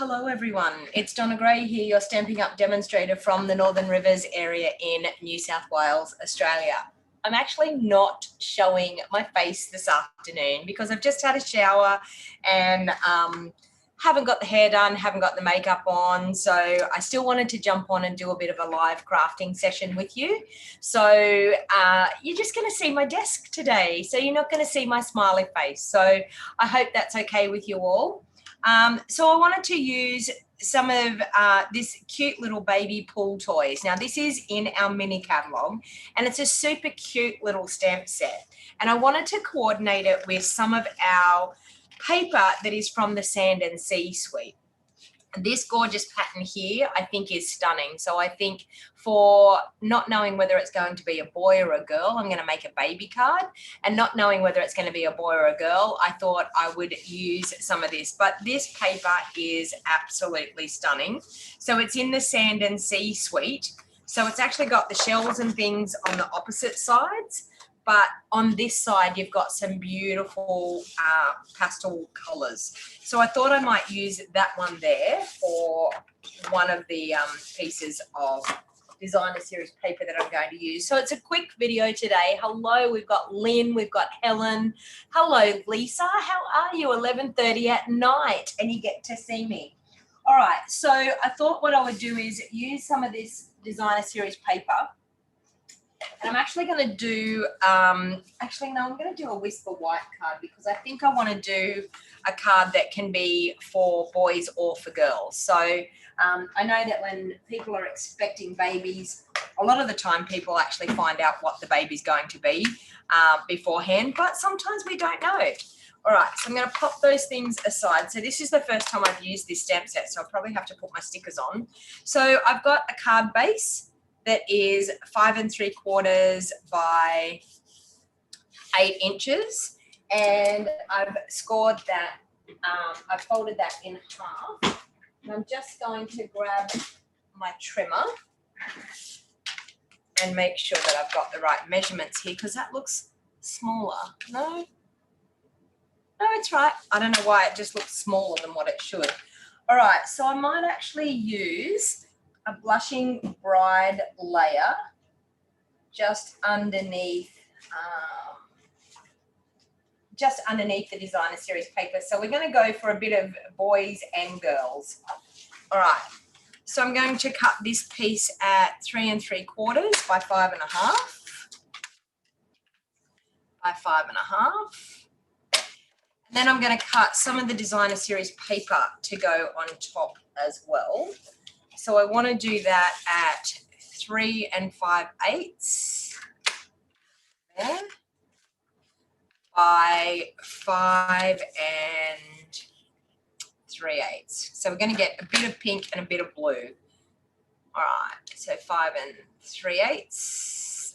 Hello everyone, it's Donna Gray here, your Stamping Up demonstrator from the Northern Rivers area in New South Wales, Australia. I'm actually not showing my face this afternoon because I've just had a shower and haven't got the hair done, haven't got the makeup on, so I still wanted to jump on and do a bit of a live crafting session with you. So you're just going to see my desk today, so you're not going to see my smiley face. So I hope that's okay with you all. So I wanted to use some of this cute little baby pool toys. Now this is in our mini catalogue and it's a super cute little stamp set, and I wanted to coordinate it with some of our paper that is from the Sand and Sea suite. This gorgeous pattern here I think is stunning. So I think for not knowing whether it's going to be a boy or a girl, I'm going to make a baby card, and not knowing whether it's going to be a boy or a girl, I thought I would use some of this. But this paper is absolutely stunning. So it's in the Sand and Sea suite. So it's actually got the shells and things on the opposite sides, but on this side you've got some beautiful pastel colours. So I thought I might use that one there for one of the pieces of designer series paper that I'm going to use. So it's a quick video today. Hello, we've got Lynn, we've got Helen. Hello, Lisa, how are you? 11:30 at night and you get to see me. All right, so I thought what I would do is use some of this designer series paper. And I'm actually going to do, I'm going to do a Whisper White card because I think I want to do a card that can be for boys or for girls. So I know that when people are expecting babies, a lot of the time people actually find out what the baby's going to be beforehand, but sometimes we don't know. All right, so I'm going to pop those things aside. So this is the first time I've used this stamp set, so I'll probably have to put my stickers on. So I've got a card base that is 5 3/4 by 8 inches, and I've scored that, I've folded that in half, and I'm just going to grab my trimmer and make sure that I've got the right measurements here because that looks smaller. No, it's right. I don't know why it just looks smaller than what it should. All right, so I might actually use a blushing bride layer just underneath the designer series paper. So we're going to go for a bit of boys and girls. All right, so I'm going to cut this piece at 3 3/4 by 5 1/2 by 5 1/2. And then I'm going to cut some of the designer series paper to go on top as well. So I want to do that at 3 5/8 there by 5 3/8. So we're going to get a bit of pink and a bit of blue. All right, so 5 3/8.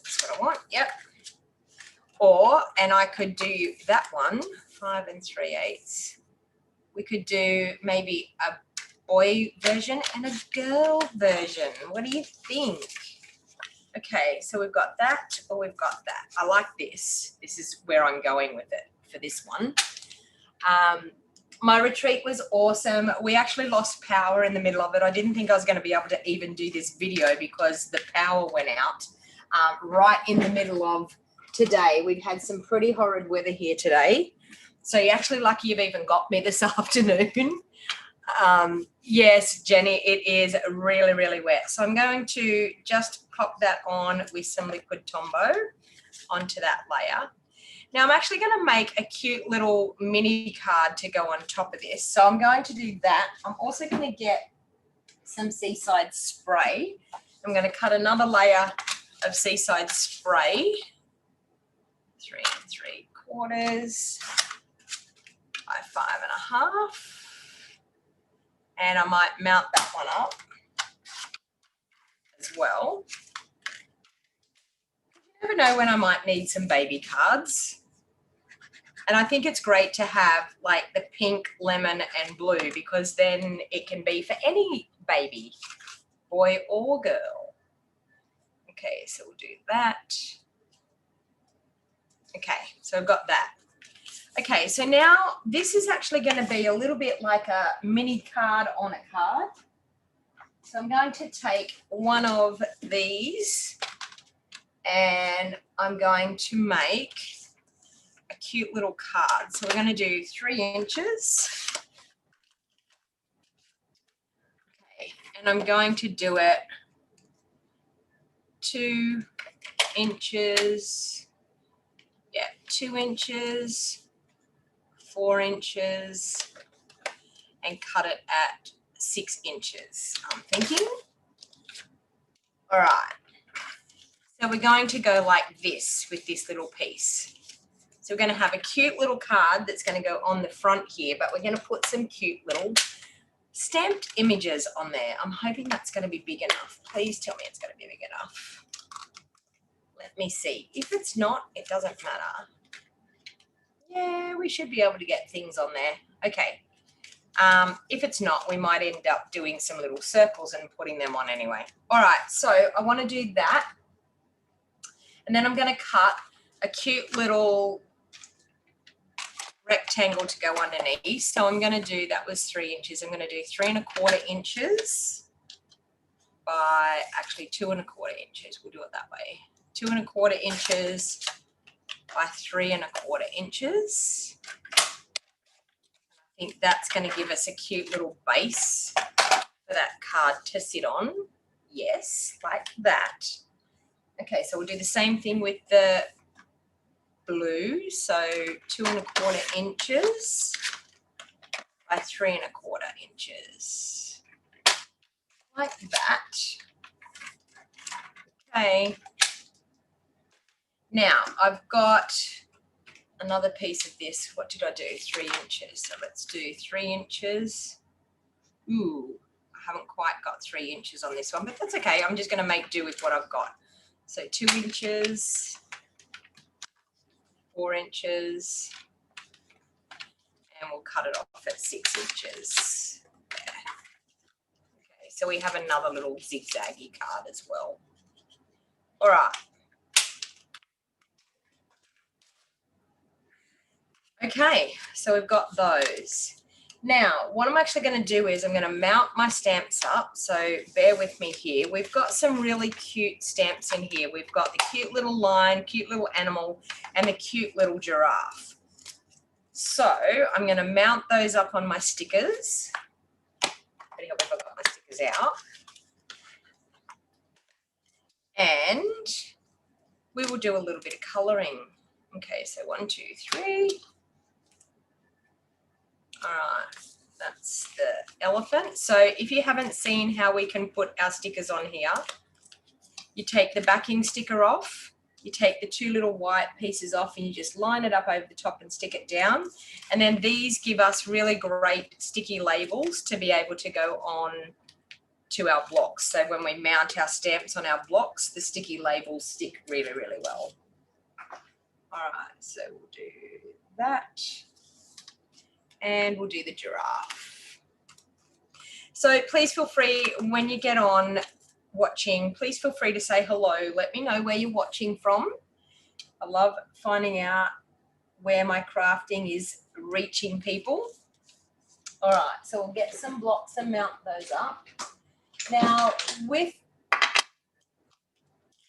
That's what I want. Yep. Or, and I could do that one, 5 3/8. We could do maybe a boy version and a girl version. What do you think? Okay, so we've got that or we've got that. I like this. This is where I'm going with it for this one. My retreat was awesome. We actually lost power in the middle of it. I didn't think I was going to be able to even do this video because the power went out right in the middle of today. We've had some pretty horrid weather here today. So you're actually lucky you've even got me this afternoon. Yes, Jenny, it is really, really wet. So I'm going to just pop that on with some liquid Tombow onto that layer. Now I'm actually going to make a cute little mini card to go on top of this. So I'm going to do that. I'm also going to get some Seaside spray. I'm going to cut another layer of Seaside spray, 3 3/4 by 5 1/2. And I might mount that one up as well. You never know when I might need some baby cards. And I think it's great to have like the pink, lemon and blue because then it can be for any baby, boy or girl. Okay, so we'll do that. Okay, so I've got that. Okay, so now this is actually going to be a little bit like a mini card on a card. So I'm going to take one of these and I'm going to make a cute little card. So we're going to do 3 inches. Okay, and I'm going to do it 2 inches. Yeah, 2 inches, 4 inches, and cut it at 6 inches, I'm thinking. All right. So we're going to go like this with this little piece. So we're going to have a cute little card that's going to go on the front here, but we're going to put some cute little stamped images on there. I'm hoping that's going to be big enough. Please tell me it's going to be big enough. Let me see. If it's not, it doesn't matter. Yeah, we should be able to get things on there. Okay. If it's not, we might end up doing some little circles and putting them on anyway. All right, so I want to do that. And then I'm going to cut a cute little rectangle to go underneath. So I'm going to do, that was 3 inches. I'm going to do 3 1/4 inches by actually 2 1/4 inches. We'll do it that way. 2 1/4 inches by 3 1/4 inches. I think that's going to give us a cute little base for that card to sit on. Yes, like that. Okay, so we'll do the same thing with the blue. So 2 1/4 inches by 3 1/4 inches. Like that. Okay. Now I've got another piece of this. What did I do? 3 inches. So let's do 3 inches. Ooh, I haven't quite got 3 inches on this one, but that's okay. I'm just going to make do with what I've got. So 2 inches, 4 inches, and we'll cut it off at 6 inches. There. Okay, so we have another little zigzaggy card as well. All right. Okay, so we've got those. Now, what I'm actually going to do is I'm going to mount my stamps up, so bear with me here. We've got some really cute stamps in here. We've got the cute little lion, cute little animal, and the cute little giraffe. So I'm going to mount those up on my stickers. Pretty hope I've got my stickers out. And we will do a little bit of colouring. Okay, so 1, 2, 3. All right, that's the elephant. So if you haven't seen how we can put our stickers on here, you take the backing sticker off, you take the 2 little white pieces off and you just line it up over the top and stick it down. And then these give us really great sticky labels to be able to go on to our blocks. So when we mount our stamps on our blocks, the sticky labels stick really, really well. All right, so we'll do that. And we'll do the giraffe. So please feel free, when you get on watching, please feel free to say hello. Let me know where you're watching from. I love finding out where my crafting is reaching people. All right, so we'll get some blocks and mount those up. Now, when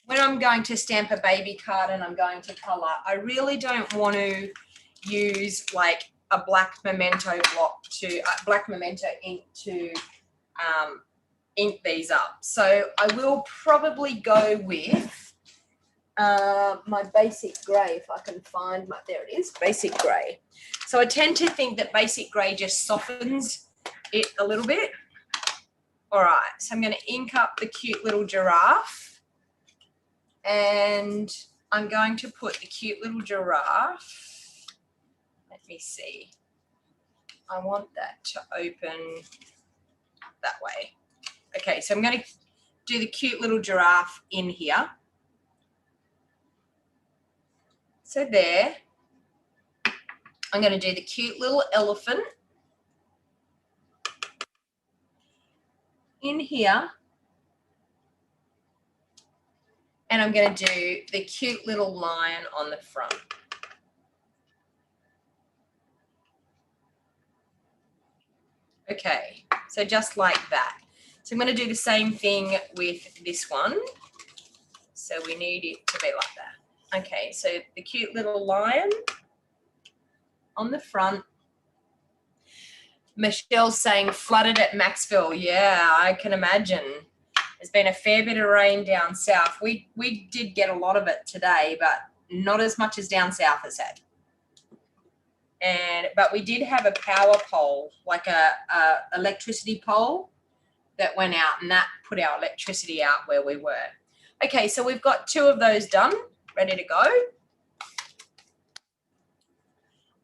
I'm going to stamp a baby card and I'm going to colour, I really don't want to use like a black memento block to black memento ink to ink these up. So I will probably go with my basic grey, if I can find my, there it is, basic grey. So I tend to think that basic grey just softens it a little bit. All right, so I'm going to ink up the cute little giraffe, and I'm going to put the cute little giraffe. Let me see. I want that to open that way. Okay, so I'm going to do the cute little giraffe in here. So there. I'm going to do the cute little elephant in here. And I'm going to do the cute little lion on the front. Okay, so just like that. So I'm going to do the same thing with this one. So we need it to be like that. Okay, so the cute little lion on the front. Michelle's saying flooded at Maxville. Yeah, I can imagine. There's been a fair bit of rain down south. We did get a lot of it today, but not as much as down south has had. But we did have a power pole, like a electricity pole that went out, and that put our electricity out where we were. Okay, so we've got 2 of those done, ready to go.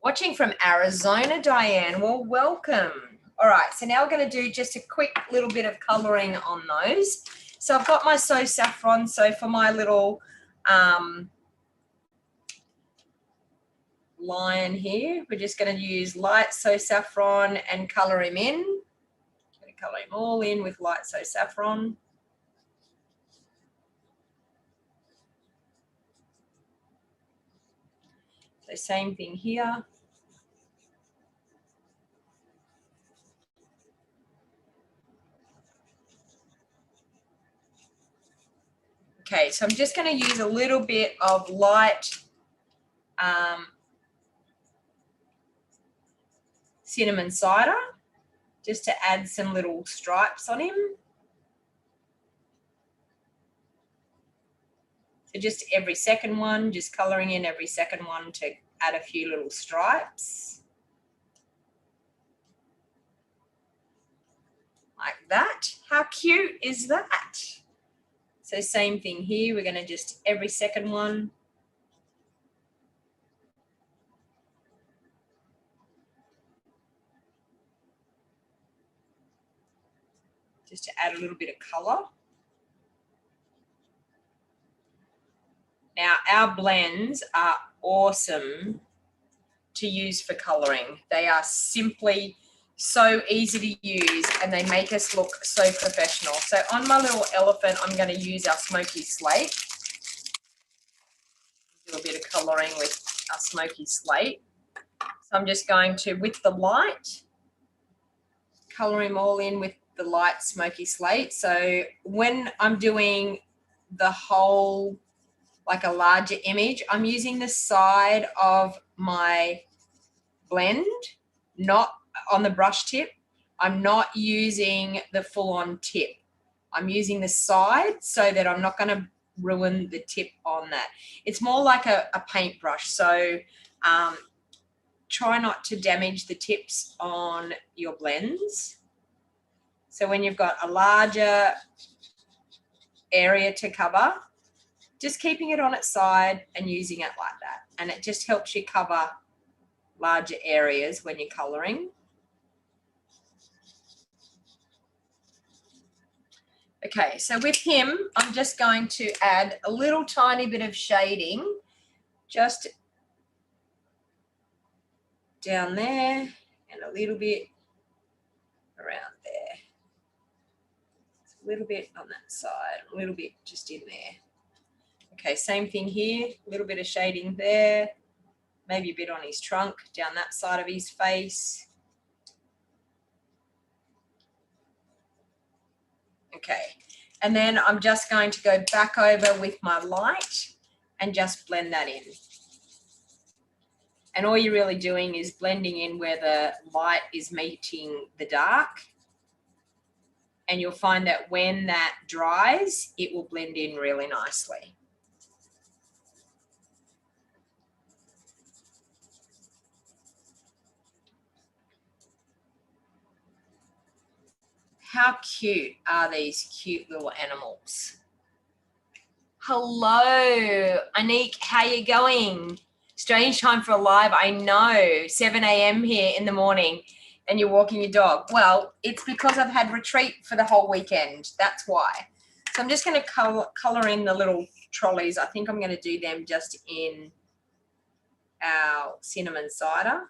Watching from Arizona, Diane. Well, welcome. All right, so now we're going to do just a quick little bit of colouring on those. So I've got my So Saffron. So for my little lion here, we're just going to use light So Saffron and colour him in. I'm going to colour him all in with light So Saffron. So same thing here. Okay, so I'm just going to use a little bit of light cinnamon cider just to add some little stripes on him. So just every second one, just colouring in every second one to add a few little stripes. Like that. How cute is that? So same thing here. We're going to just every second one. Just to add a little bit of colour. Now, our blends are awesome to use for colouring. They are simply so easy to use and they make us look so professional. So on my little elephant, I'm going to use our smoky slate. Do a bit of colouring with our smoky slate. So I'm just going to, with the light, colour him all in with the light smoky slate. So when I'm doing the whole, like a larger image, I'm using the side of my blend, not on the brush tip. I'm not using the full-on tip. I'm using the side so that I'm not going to ruin the tip on that. It's more like a paintbrush, so try not to damage the tips on your blends. So when you've got a larger area to cover, just keeping it on its side and using it like that. And it just helps you cover larger areas when you're colouring. Okay, so with him, I'm just going to add a little tiny bit of shading just down there and a little bit around there. A little bit on that side, a little bit just in there. Okay, same thing here, a little bit of shading there, maybe a bit on his trunk, down that side of his face. Okay, and then I'm just going to go back over with my light and just blend that in. And all you're really doing is blending in where the light is meeting the dark. And you'll find that when that dries, it will blend in really nicely. How cute are these cute little animals? Hello, Anique, how you going? Strange time for a live, I know, 7 a.m. here in the morning, and you're walking your dog. Well, it's because I've had retreat for the whole weekend. That's why. So I'm just going to colour in the little trolleys. I think I'm going to do them just in our cinnamon cider.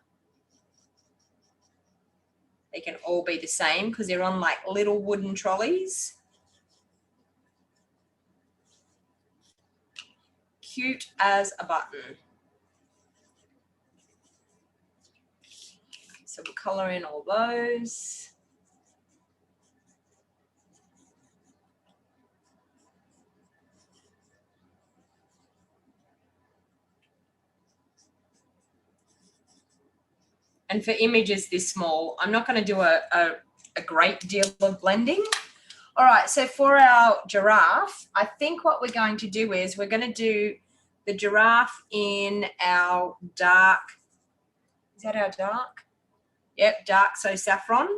They can all be the same because they're on like little wooden trolleys. Cute as a button. So we'll colour in all those. And for images this small, I'm not going to do a great deal of blending. All right, so for our giraffe, I think what we're going to do is we're going to do the giraffe in our dark. Is that our dark? Yep, dark, so saffron.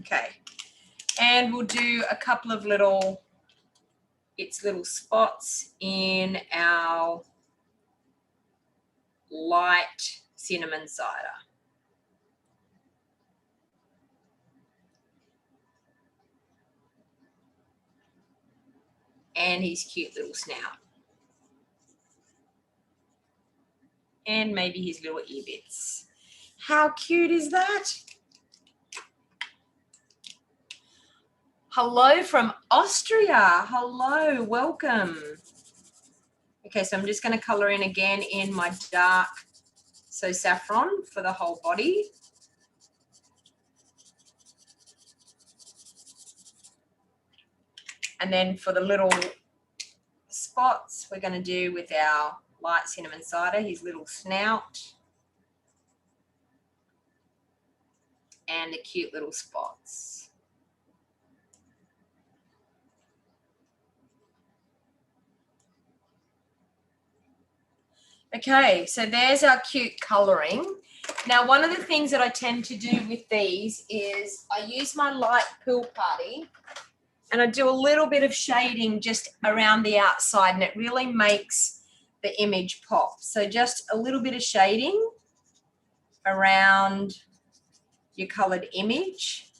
Okay, and we'll do a couple of little spots in our light cinnamon cider. And his cute little snout. And maybe his little ear bits. How cute is that? Hello from Austria. Hello, welcome. Okay, so I'm just going to colour in again in my dark, so saffron for the whole body. And then for the little spots, we're going to do with our light cinnamon cider, his little snout. And the cute little spots. Okay, so there's our cute colouring. Now, one of the things that I tend to do with these is I use my light pool party and I do a little bit of shading just around the outside, and it really makes the image pop. So just a little bit of shading around your coloured image,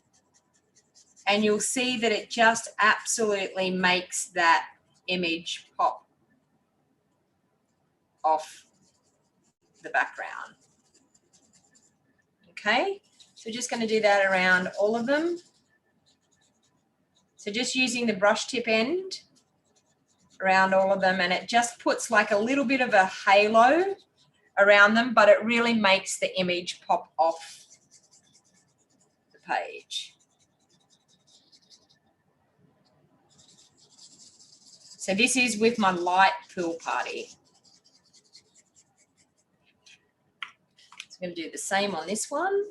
and you'll see that it just absolutely makes that image pop off the background. Okay, so just going to do that around all of them. So just using the brush tip end around all of them, and it just puts like a little bit of a halo around them, but it really makes the image pop off the page. So this is with my light pool party. So I'm going to do the same on this one.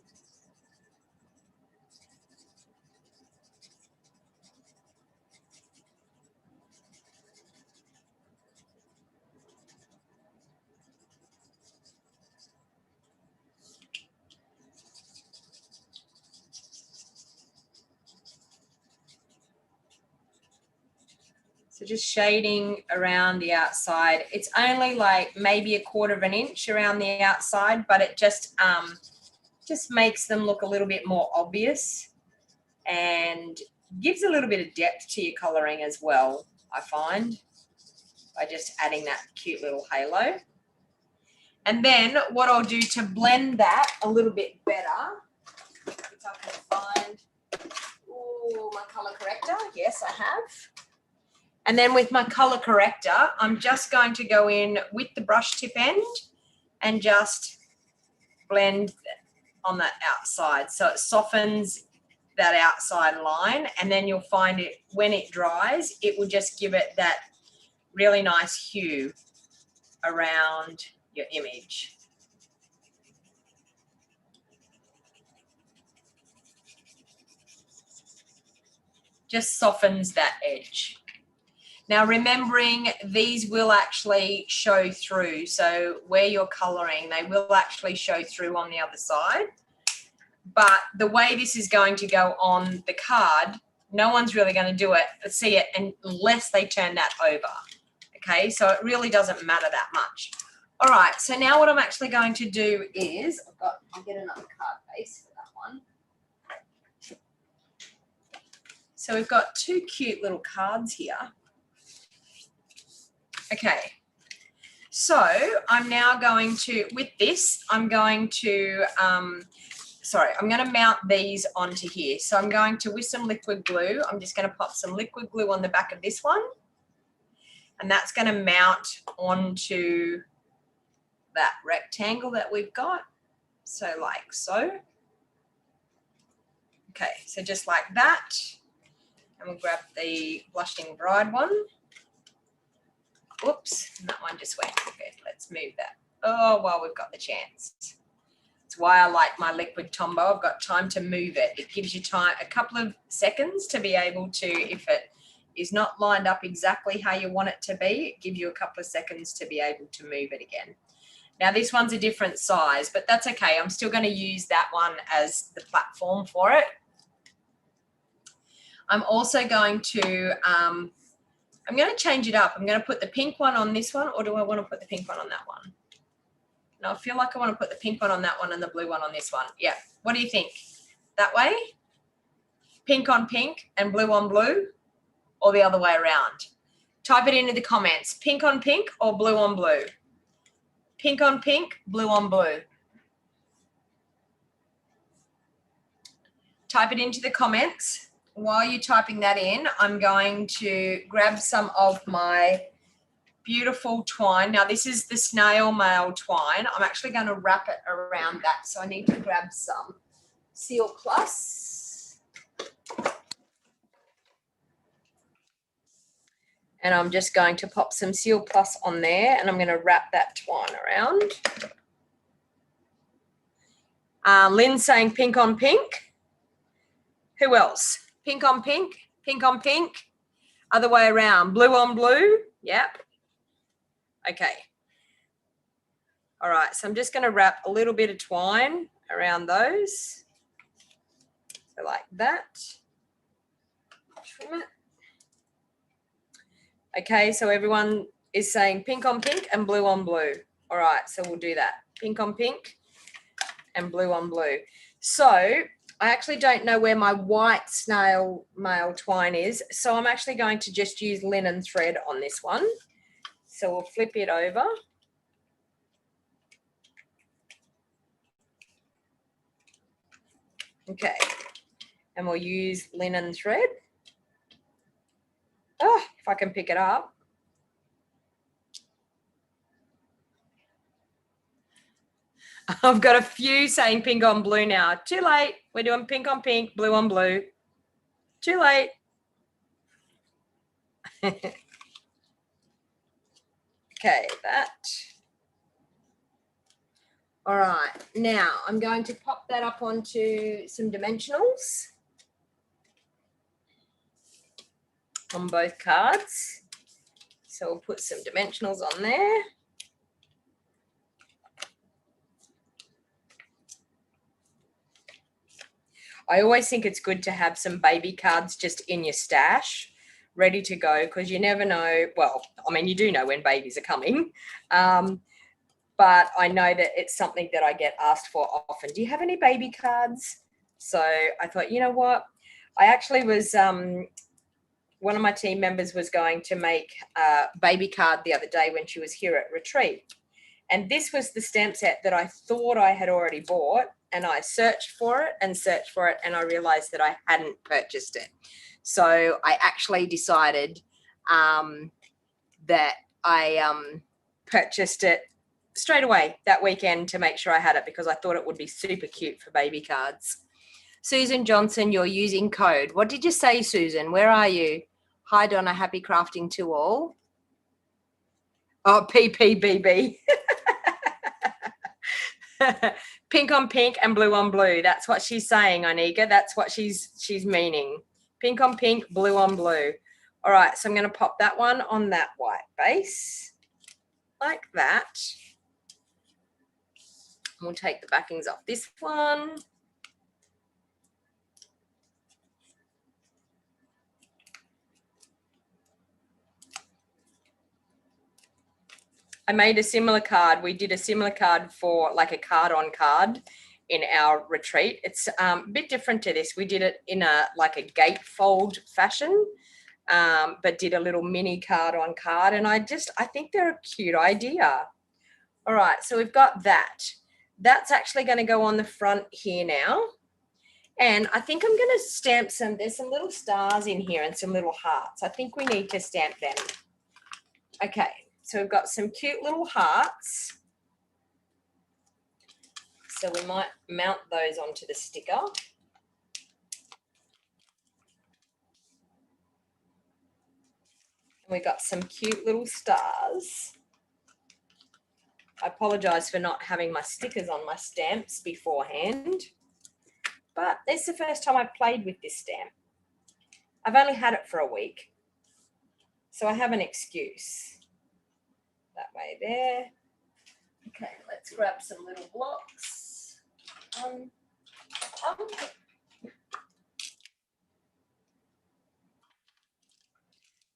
So just shading around the outside. It's only like maybe 1/4 of an inch around the outside, but it just makes them look a little bit more obvious and gives a little bit of depth to your colouring as well, I find, by just adding that cute little halo. And then what I'll do to blend that a little bit better, if I can find my colour corrector. Yes, I have. And then with my colour corrector, I'm just going to go in with the brush tip end and just blend on that outside. So it softens that outside line, and then you'll find it when it dries, it will just give it that really nice hue around your image. Just softens that edge. Now, remembering these will actually show through. So where you're colouring, they will actually show through on the other side. But the way this is going to go on the card, no one's really going to see it unless they turn that over. Okay, so it really doesn't matter that much. All right, so now what I'm actually going to do is, I'll get another card base for that one. So we've got 2 cute little cards here. Okay, so I'm now going to, with this, I'm going to mount these onto here. So I'm going to, with some liquid glue, I'm just going to pop some liquid glue on the back of this one, and that's going to mount onto that rectangle that we've got. So like so. Okay, so just like that. And we'll grab the blushing bride one. Oops, that one just went. Okay, let's move that. Oh, well, we've got the chance. That's why I like my liquid Tombow. I've got time to move it. It gives you time, a couple of seconds to be able to, if it is not lined up exactly how you want it to be, it gives you a couple of seconds to be able to move it again. Now this one's a different size, but that's okay. I'm still going to use that one as the platform for it. I'm also going to, I'm going to change it up. I'm going to put the pink one on this one, or do I want to put the pink one on that one? No, I feel like I want to put the pink one on that one and the blue one on this one. Yeah. What do you think? That way? Pink on pink and blue on blue, or the other way around? Type it into the comments. Pink on pink or blue on blue? Pink on pink, blue on blue. Type it into the comments. While you're typing that in, I'm going to grab some of my beautiful twine. Now this is the snail mail twine. I'm actually going to wrap it around that. So I need to grab some Seal Plus. And I'm just going to pop some Seal Plus on there, and I'm going to wrap that twine around. Lynn's saying pink on pink. Who else? Pink on pink, pink on pink. Other way around, blue on blue. Yep. Okay. All right, so I'm just going to wrap a little bit of twine around those. So like that. Trim it. Okay, so everyone is saying pink on pink and blue on blue. All right, so we'll do that. Pink on pink and blue on blue. So I actually don't know where my white snail mail twine is, so I'm actually going to just use linen thread on this one. So we'll flip it over. Okay, and we'll use linen thread. Oh, if I can pick it up. I've got a few saying pink on blue now. Too late. We're doing pink on pink, blue on blue. Too late. Okay, that. All right, now I'm going to pop that up onto some dimensionals on both cards. So we'll put some dimensionals on there. I always think it's good to have some baby cards just in your stash, ready to go, because you never know. Well, I mean, you do know when babies are coming, but I know that it's something that I get asked for often. Do you have any baby cards? So I thought, you know what? I actually was, one of my team members was going to make a baby card the other day when she was here at retreat. And this was the stamp set that I thought I had already bought, and I searched for it, and I realized that I hadn't purchased it. So I actually decided that I purchased it straight away that weekend to make sure I had it, because I thought it would be super cute for baby cards. Susan Johnson, you're using code. What did you say, Susan? Where are you? Hi, Donna. Happy crafting to all. Oh, PPBB. Pink on pink and blue on blue. That's what she's saying, Onika. That's what she's meaning. Pink on pink, blue on blue. All right, so I'm going to pop that one on that white base like that. We'll take the backings off this one. I made a similar card. We did a similar card for like a card on card in our retreat. It's a bit different to this. We did it in a like a gatefold fashion, but did a little mini card on card. And I think they're a cute idea. All right, so we've got that. That's actually going to go on the front here now. And I think I'm going to stamp there's some little stars in here and some little hearts. I think we need to stamp them. Okay, so we've got some cute little hearts. So we might mount those onto the sticker. We got some cute little stars. I apologise for not having my stickers on my stamps beforehand, but it's the first time I've played with this stamp. I've only had it for a week, so I have an excuse. That way there. Okay, let's grab some little blocks.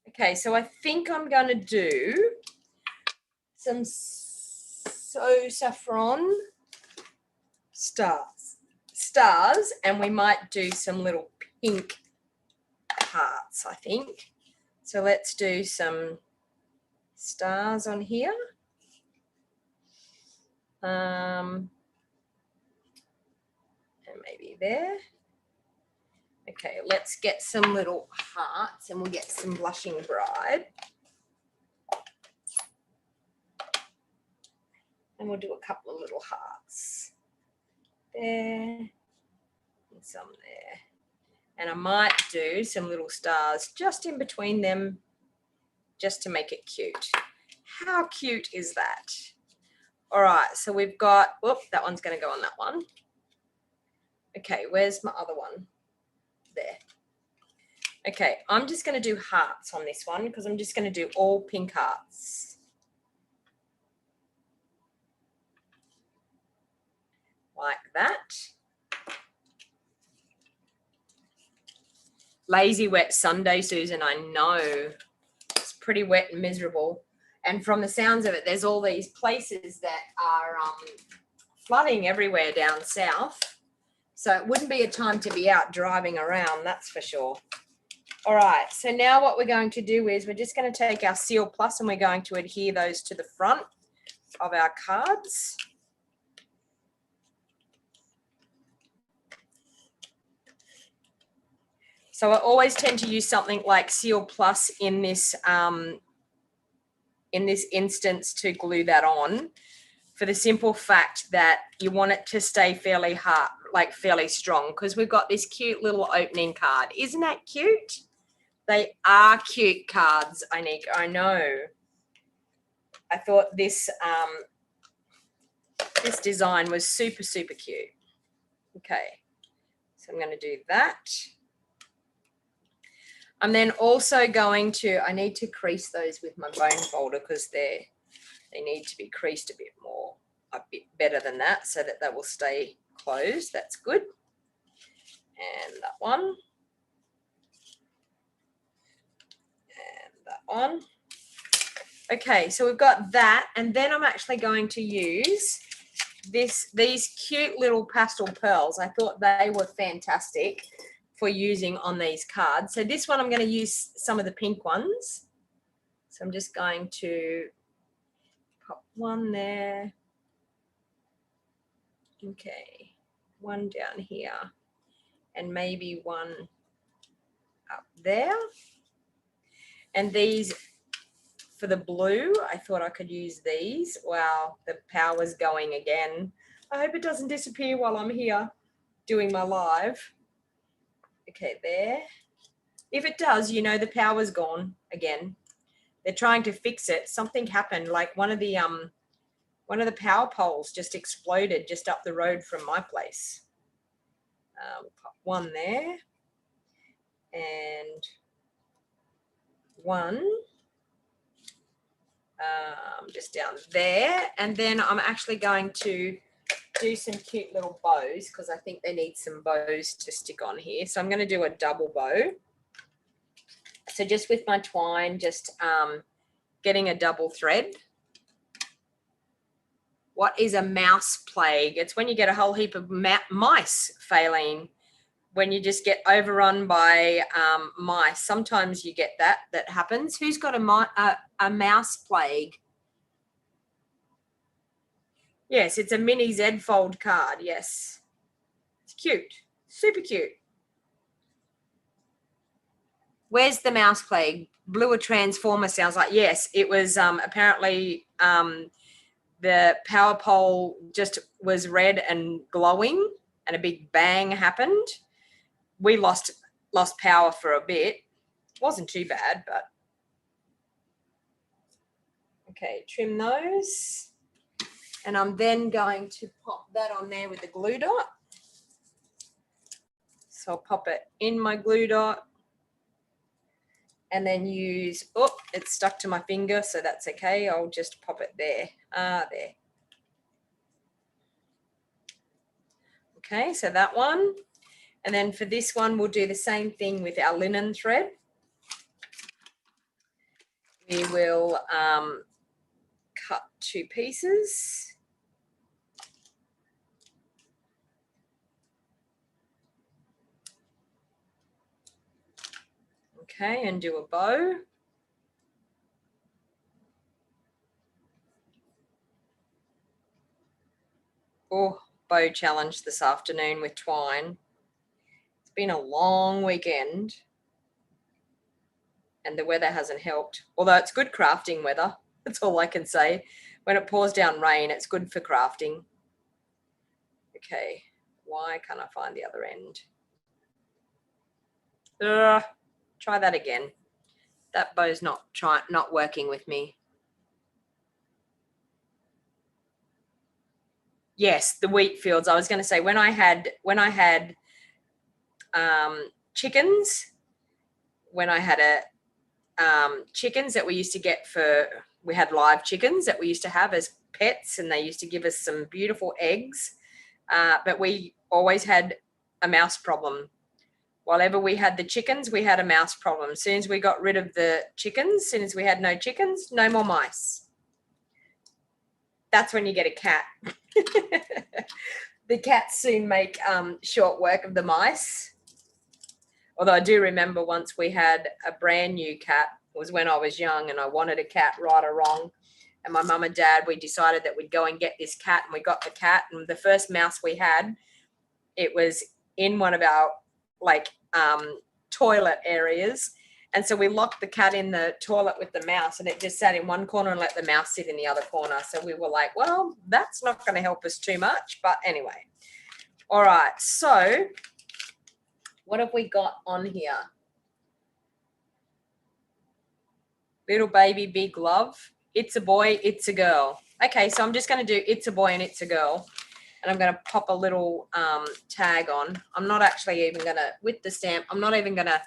Okay, so I think I'm going to do some saffron stars, and we might do some little pink hearts, I think. So let's do some stars on here. And maybe there. Okay, let's get some little hearts, and we'll get some blushing bride. And we'll do a couple of little hearts there and some there. And I might do some little stars just in between them just to make it cute. How cute is that? All right, so we've got, whoop, that one's going to go on that one. Okay, where's my other one? There. Okay, I'm just going to do hearts on this one because I'm just going to do all pink hearts. Like that. Lazy wet Sunday, Susan, I know. It's pretty wet and miserable. And from the sounds of it, there's all these places that are flooding everywhere down south. So it wouldn't be a time to be out driving around, that's for sure. All right, so now what we're going to do is we're just going to take our Seal Plus and we're going to adhere those to the front of our cards. So I always tend to use something like Seal Plus in this instance to glue that on, for the simple fact that you want it to stay fairly hard, like fairly strong, because we've got this cute little opening card. Isn't that cute? They are cute cards, Anika, I know. I thought this this design was super, super cute. Okay, so I'm going to do that. I'm then also going to, I need to crease those with my bone folder because they need to be creased a bit better than that so that they will stay closed. That's good. And that one. And that one. Okay, so we've got that. And then I'm actually going to use these cute little pastel pearls. I thought they were fantastic for using on these cards. So this one I'm going to use some of the pink ones. So I'm just going to pop one there. Okay, one down here and maybe one up there. And these for the blue, I thought I could use these. Wow, the power's going again. I hope it doesn't disappear while I'm here doing my live. Okay, there. If it does, you know the power's gone again. They're trying to fix it. Something happened, like one of the power poles just exploded just up the road from my place. We'll pop one there and one just down there. And then I'm actually going to do some cute little bows because I think they need some bows to stick on here. So I'm going to do a double bow. So just with my twine, just getting a double thread. What is a mouse plague? It's when you get a whole heap of mice, Faylene. When you just get overrun by mice. Sometimes you get that happens. Who's got a mouse plague? Yes, it's a mini Z fold card. Yes, it's cute, super cute. Where's the mouse plague? Blew a transformer sounds like. Yes, it was apparently the power pole just was red and glowing and a big bang happened. We lost power for a bit. It wasn't too bad, but Okay, trim those. And I'm then going to pop that on there with the glue dot. So I'll pop it in my glue dot and then use, oh, it's stuck to my finger, so that's okay. I'll just pop it there. There. Okay, so that one. And then for this one, we'll do the same thing with our linen thread. We will cut 2 pieces. Okay, and do a bow. Oh, bow challenge this afternoon with twine. It's been a long weekend and the weather hasn't helped. Although it's good crafting weather. That's all I can say. When it pours down rain, it's good for crafting. Okay, why can't I find the other end? Try that again. That bow's not working with me. Yes, the wheat fields. I was going to say when I had chickens, when I had chickens that we used to get we had live chickens that we used to have as pets, and they used to give us some beautiful eggs. But we always had a mouse problem. Whenever we had the chickens, we had a mouse problem. As soon as we got rid of the chickens, as soon as we had no chickens, no more mice. That's when you get a cat. The cats soon make short work of the mice. Although I do remember once we had a brand new cat. It was when I was young and I wanted a cat, right or wrong. And my mum and dad, we decided that we'd go and get this cat, and we got the cat. And the first mouse we had, it was in one of our toilet areas. And so we locked the cat in the toilet with the mouse, and it just sat in one corner and let the mouse sit in the other corner. So we were like, well, that's not going to help us too much. But anyway. All right. So what have we got on here? Little baby, big love. It's a boy, it's a girl. Okay, so I'm just going to do it's a boy and it's a girl. And I'm going to pop a little tag on. I'm not actually even going to, with the stamp, I'm not even going to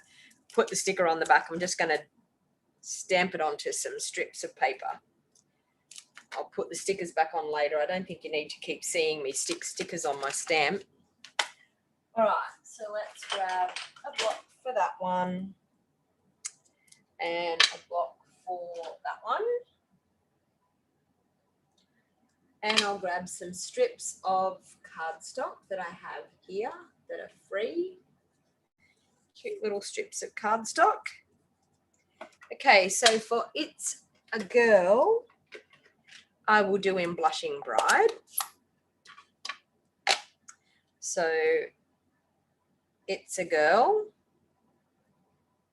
put the sticker on the back. I'm just going to stamp it onto some strips of paper. I'll put the stickers back on later. I don't think you need to keep seeing me stick stickers on my stamp. All right, so let's grab a block for that one and a block for that one. And I'll grab some strips of cardstock that I have here that are free. Cute little strips of cardstock. Okay, so for it's a girl, I will do in Blushing Bride. So it's a girl.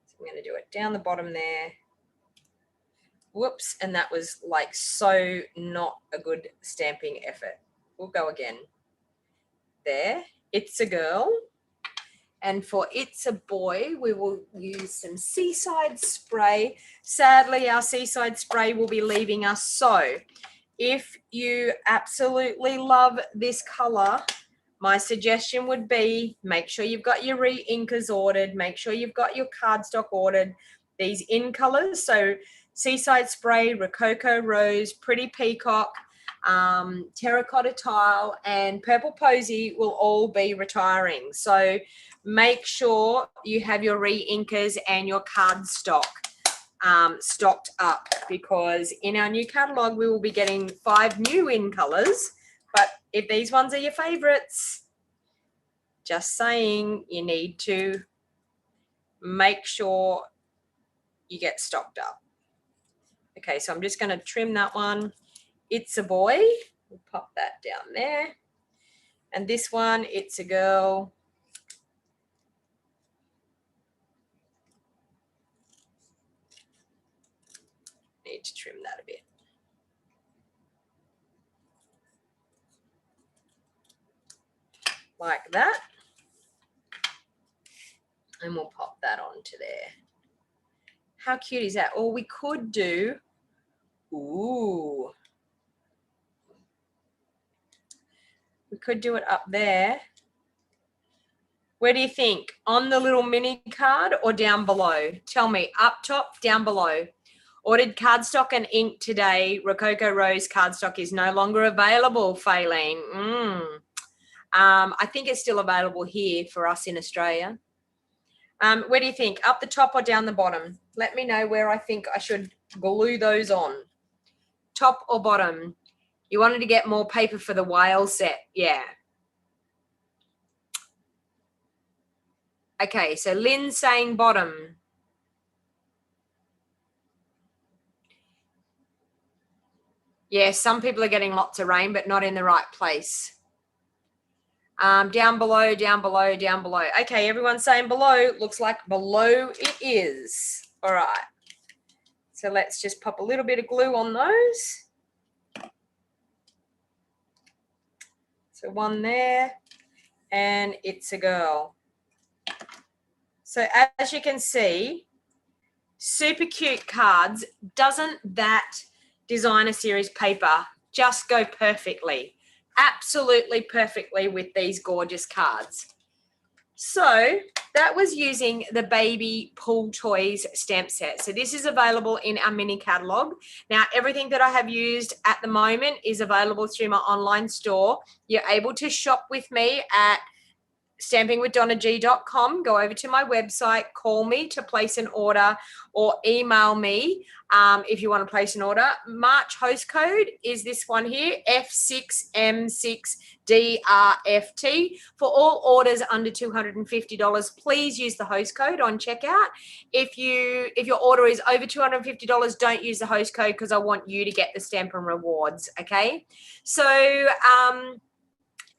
So I'm going to do it down the bottom there. Whoops, and that was like so not a good stamping effort. We'll go again. There, it's a girl. And for it's a boy, we will use some Seaside spray. Sadly, our Seaside spray will be leaving us. So if you absolutely love this color, my suggestion would be make sure you've got your re-inkers ordered. Make sure you've got your cardstock ordered. These in colors, so Seaside Spray, Rococo Rose, Pretty Peacock, Terracotta Tile, and Purple Posy will all be retiring. So make sure you have your re-inkers and your cardstock stocked up, because in our new catalogue we will be getting 5 new in colours. But if these ones are your favourites, just saying, you need to make sure you get stocked up. Okay, so I'm just going to trim that one. It's a boy. We'll pop that down there. And this one, it's a girl. Need to trim that a bit. Like that. And we'll pop that onto there. How cute is that? Or we could do Ooh. We could do it up there. Where do you think? On the little mini card or down below? Tell me, up top, down below. Ordered cardstock and ink today. Rococo Rose cardstock is no longer available, Faylene. I think it's still available here for us in Australia. Where do you think? Up the top or down the bottom? Let me know where I think I should glue those on. Top or bottom? You wanted to get more paper for the whale set. Yeah. Okay, so Lynn's saying bottom. Yeah, some people are getting lots of rain, but not in the right place. Down below, down below, down below. Okay, everyone's saying below. Looks like below it is. All right. So let's just pop a little bit of glue on those. So one there, and it's a girl. So as you can see, super cute cards. Doesn't that designer series paper just go perfectly? Absolutely perfectly with these gorgeous cards. So that was using the baby pool toys stamp set. So this is available in our mini catalog. Now, everything that I have used at the moment is available through my online store. You're able to shop with me at stampingwithdonnag.com. Go over to my website, call me to place an order, or email me if you want to place an order. March host code is this one here, F6M6DRFT. For all orders under $250, please use the host code on checkout. If your order is over $250, don't use the host code because I want you to get the Stampin' rewards, okay? So,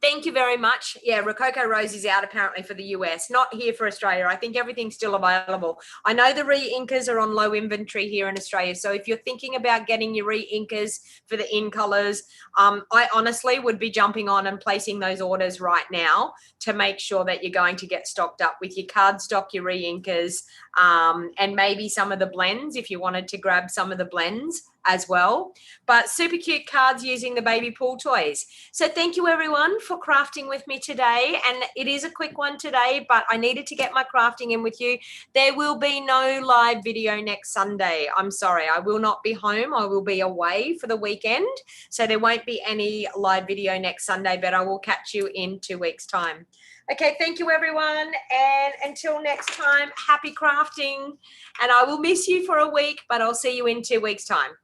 thank you very much. Yeah, Rococo Rose is out apparently for the US, not here for Australia. I think everything's still available. I know the re-inkers are on low inventory here in Australia. So if you're thinking about getting your re-inkers for the in colors, I honestly would be jumping on and placing those orders right now to make sure that you're going to get stocked up with your cardstock, your re-inkers, and maybe some of the blends if you wanted to grab some of the blends as well. But super cute cards using the baby pool toys. So thank you everyone for crafting with me today. And it is a quick one today, but I needed to get my crafting in with you. There will be no live video next Sunday. I'm sorry, I will not be home. I will be away for the weekend. So there won't be any live video next Sunday, but I will catch you in 2 weeks' time. Okay, thank you everyone. And until next time, happy crafting. And I will miss you for a week, but I'll see you in 2 weeks' time.